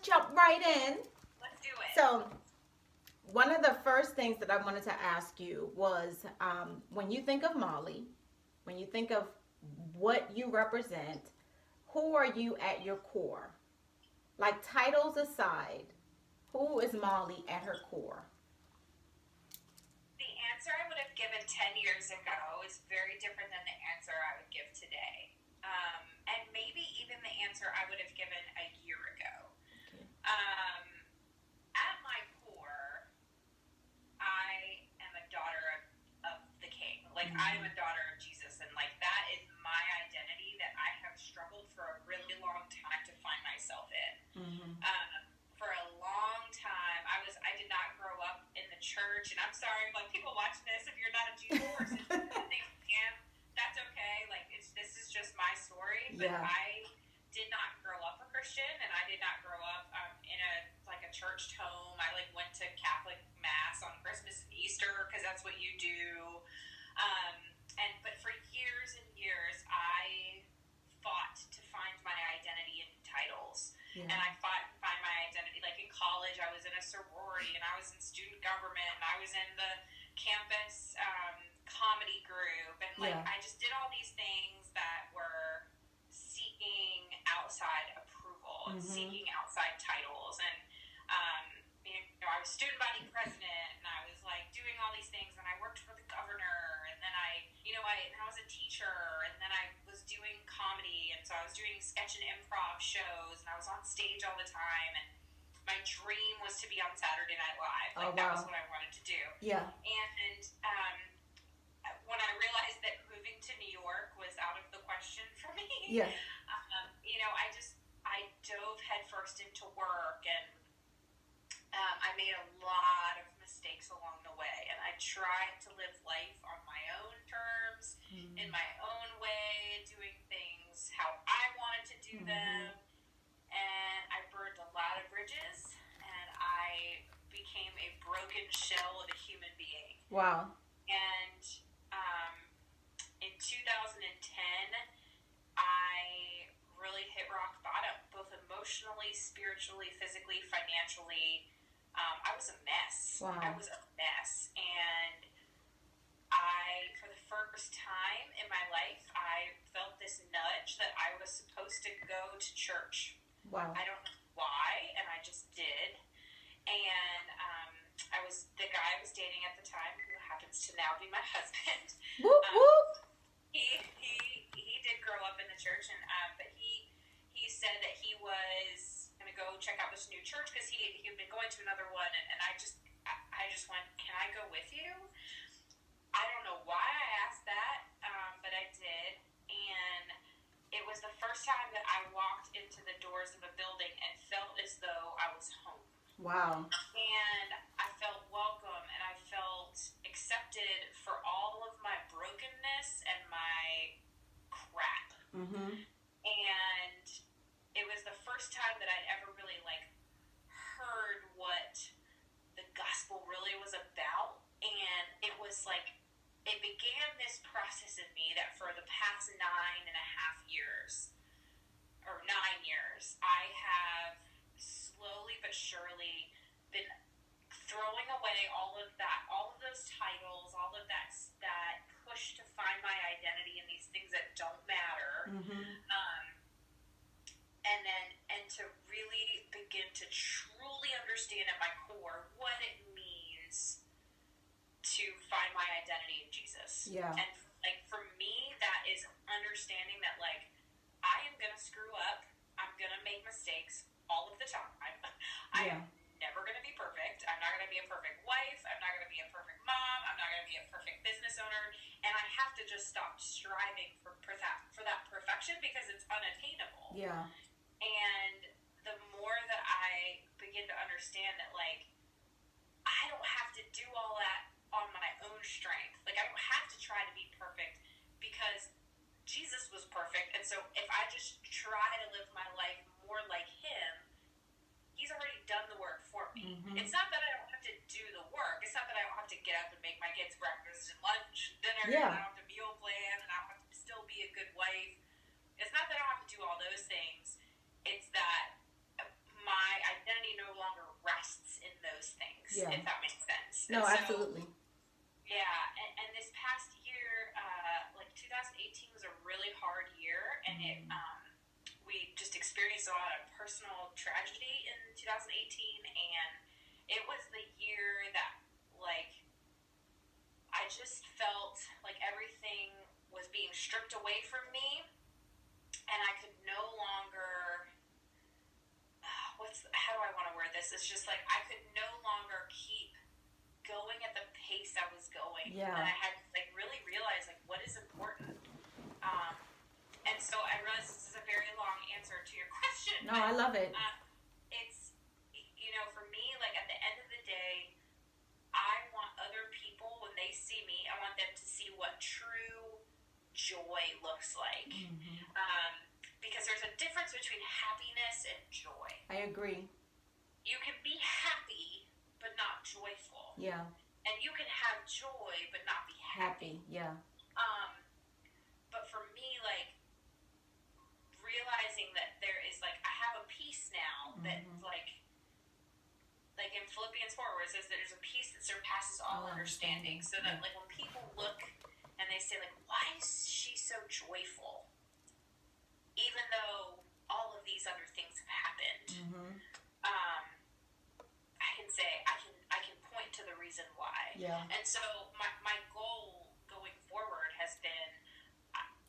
jump right in. Let's do it. So, one of the first things that I wanted to ask you was when you think of Molly, when you think of what you represent, who are you at your core? Like titles aside, who is Molly at her core? The answer I would have given 10 years ago is very different than the answer I would give today. And maybe even the answer I would have given a year ago. Okay. At my core, I am a daughter of the King. Like, I am a daughter of Jesus. And, like, that is my identity that I have struggled for a really long time to find myself in. For a long time, I did not grow up in the church. And I'm sorry, like, people watching this, if you're not a Jesus person, that's okay. Like, this is just my story. But Yeah. I did not grow up a Christian, and I did not grow up in a churched home. I went to Catholic mass on Christmas and Easter because that's what you do. But for years and years, I fought to find my identity in titles. Yeah. And I fought to find my identity. Like, in college, I was in a sorority, and I was in student government, and I was in the campus comedy group, and I just did all these things that were seeking outside approval and seeking outside titles. And I was student body president, and I was doing all these things, and I worked for the governor, and then I was a teacher, and then I was doing comedy, and so I was doing sketch and improv shows, and I was on stage all the time, and my dream was to be on Saturday Night Live. That was what I wanted to do. Yeah. And when I realized that moving to New York was out of the question for me, Yeah. I dove headfirst into work, and I made a lot of mistakes along the way, and I tried to live life on my own terms, in my own way, doing things how I wanted to do them, and I burned a lot of bridges, and I became a broken shell of a human being. Wow. And in 2010, I really hit rock bottom, both emotionally, spiritually, physically, financially. I was a mess. Wow. I was a mess. And for the first time in my life, I felt this nudge that I was supposed to go to church. Wow. I don't know why, and I just did. And the guy I was dating at the time, who happens to now be my husband. Whoop, whoop. He did grow up in the church, and but he said that he was going to go check out this new church because he had been going to another one, and I just went, can I go with you? I don't know why I asked that, but I did, and it was the first time that I walked into the doors of a building and felt as though I was home. Wow. And I felt welcome, and I felt accepted for all of my brokenness and my crap. And it was the first time that I'd ever really heard what the gospel really was about. And it was it began this process in me that for the past 9.5 years, or 9 years, I have slowly but surely been throwing away all of those titles, all of that push to find my identity in these things that don't matter, and to really begin to truly understand at my core what it means to find my identity in Jesus. Yeah. And for me, that is understanding that I am gonna screw up, I'm gonna make mistakes all of the time. I am never going to be perfect. I'm not going to be a perfect wife. I'm not going to be a perfect mom. I'm not going to be a perfect business owner. And I have to just stop striving for that perfection because it's unattainable. Yeah. And the more that I begin to understand that, I don't have to do all that on my own strength. I don't have to try to be perfect because Jesus was perfect. And so if I just try to live my life more like him, he's already done the work for me. It's not that I don't have to do the work. It's not that I don't have to get up and make my kids breakfast and lunch and dinner, and I don't have to meal plan, and I don't have to still be a good wife. It's not that I don't have to do all those things. It's that my Yeah. if that makes sense. No, absolutely. Yeah, and this past year, like 2018 was a really hard year, and we just experienced a lot of personal tragedy in 2018, and it was the year that, like, I just felt like everything was being stripped away from me, and I could no longer, how do I want to word this? It's just like I could no longer keep going at the pace I was going. Yeah. And I had to like really realize like what is important. And so I realize this is a very long answer to your question. No, I love it. It's, you know, for me, like at the end of the day, I want other people, when they see me, I want them to see what true joy looks like. Because there's a difference between happiness and joy. I agree. You can be happy, but not joyful. Yeah. And you can have joy, but not be happy. Yeah. But for me, like, realizing that there is, like, I have a peace now that, like in Philippians 4, where it says that there's a peace that surpasses all understanding. So that, like, when people look and they say, like, why is she so joyful? Even though all of these other things have happened, I can say, I can point to the reason why. Yeah. And so my goal going forward has been,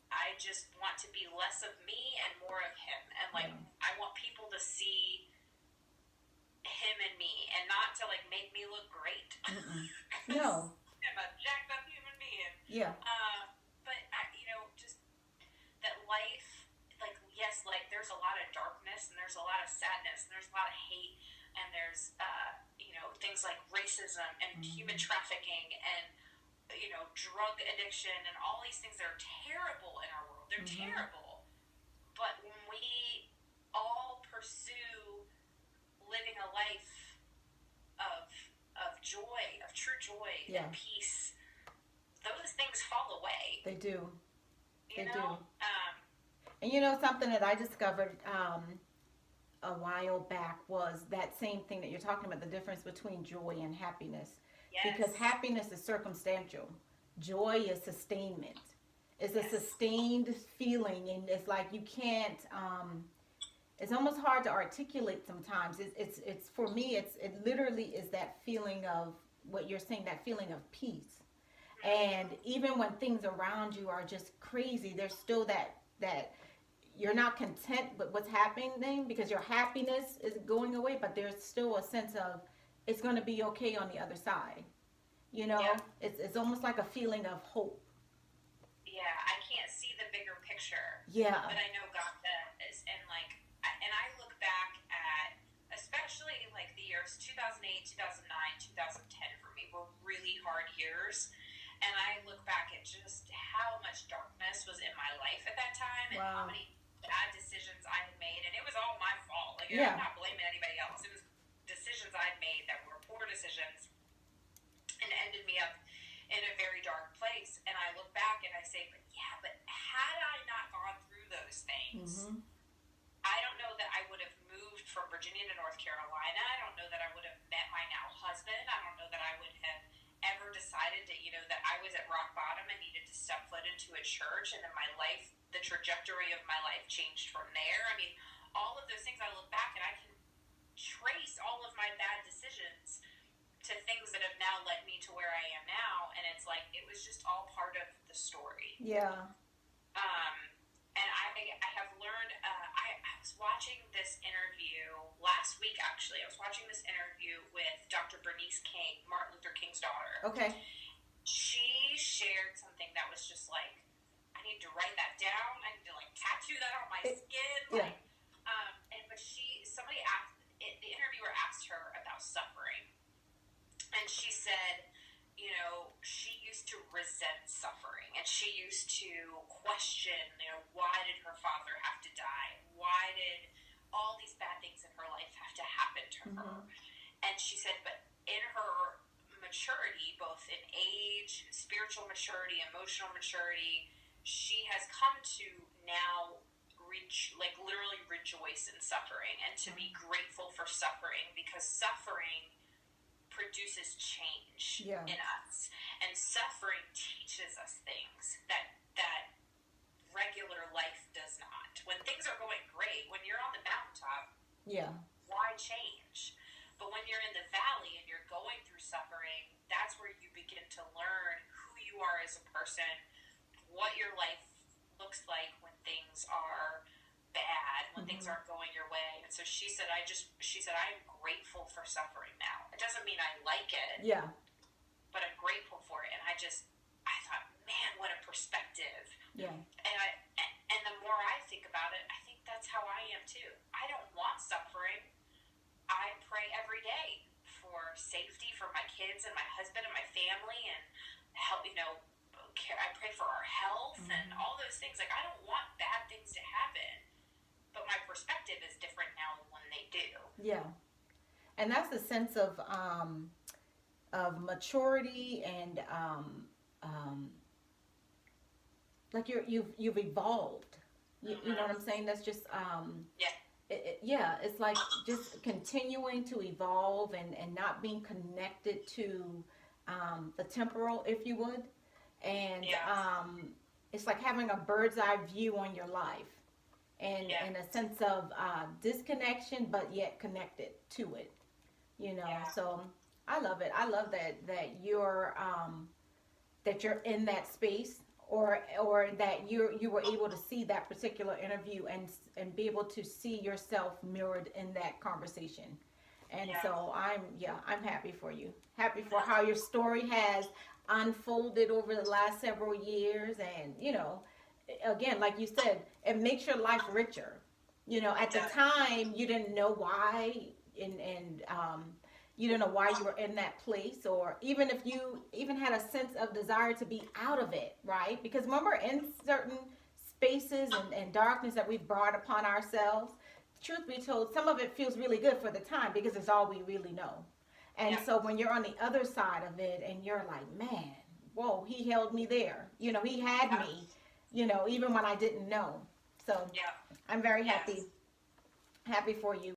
I just want to be less of me and more of him. And, like, I want people to see him and me, and not to, like, make me look great. No. I'm a jacked up human being. Yeah. But, you know, just that life, like, yes, like, there's a lot of darkness, and there's a lot of sadness, and there's a lot of hate, and there's, you know, things like racism and human trafficking and, you know, drug addiction and all these things that are terrible in our world. They're terrible. But when we all pursue living a life of joy, of true joy and peace, those things fall away. They do. You know? And you know, something that I discovered a while back was that same thing that you're talking about, the difference between joy and happiness. Yes. Because happiness is circumstantial. Joy is sustainment. It's a sustained feeling, and it's like you can't, it's almost hard to articulate sometimes. It's for me, it literally is that feeling of what you're saying, that feeling of peace. And even when things around you are just crazy, there's still that you're not content with what's happening, because your happiness is going away, but there's still a sense of it's going to be okay on the other side. You know, it's almost like a feeling of hope. Yeah, I can't see the bigger picture. Yeah. But I know God does. And, like, and I look back at, especially, like, the years 2008, 2009, 2010 for me were really hard years. And I look back at just how much darkness was in my life at that time, and how many bad decisions I had made. And it was all my fault. Like, I'm not blaming anybody else. It was decisions I'd made that were poor decisions and ended me up in a very dark place. And I look back and I say, but had I not gone through those things, I don't know that I would have moved from Virginia to North Carolina. I don't know that I would have met my now husband. I don't know that I would have ever decided that, you know, that I was at rock bottom and needed to step foot into a church, and then my life, the trajectory of my life changed from there. I mean, all of those things, I look back and I can trace all of my bad decisions to things that have now led me to where I am now, and it's like, it was just all part of the story. Yeah. And I have learned, I was watching this interview last week, actually. I was watching this interview with Dr. Bernice King, Martin Luther King's daughter. Okay. She shared something that was just like, I need to write that down. I need to, like, tattoo that on my skin. Like, but somebody asked, the interviewer asked her about suffering. And she said, you know, she used to resent suffering, and she used to question, you know, why did her father have to die? Why did all these bad things in her life have to happen to her? And she said, but in her maturity, both in age, spiritual maturity, emotional maturity, she has come to now literally rejoice in suffering, and to be grateful for suffering, because suffering produces change Yeah. in us, and suffering teaches us things that regular life does not. When things are going great, when you're on the mountaintop, Yeah. why change? But when you're in the valley and you're going through suffering, that's where you begin to learn who you are as a person, what your life looks like when things are bad, when things aren't going your way. And so she said, I'm grateful for suffering now. It doesn't mean I like it. Yeah. But I'm grateful for it. And I thought, man, what a perspective. Yeah. And the more I think about it, I think that's how I am too. I don't want suffering. I pray every day for safety for my kids and my husband and my family, and help, I pray for our health and all those things. Like, I don't want bad things to happen, but my perspective is different now when they do. Yeah. And that's a sense of maturity and like you've evolved. You know what I'm saying? That's just it's like just continuing to evolve and not being connected to the temporal, if you would. And it's like having a bird's eye view on your life, and in a sense of disconnection, but yet connected to it. So I love it. I love that you're in that space, or that you were able to see that particular interview and be able to see yourself mirrored in that conversation. And so I'm happy for you. Happy for how your story has unfolded over the last several years. And, again, like you said, it makes your life richer. At the time, you didn't know why, and you didn't know why you were in that place, or even if you even had a sense of desire to be out of it, right? Because when we're in certain spaces and darkness that we've brought upon ourselves, truth be told, some of it feels really good for the time because it's all we really know. And so when you're on the other side of it and you're like, man, whoa, he held me there. He had me, even when I didn't know. So I'm very happy for you.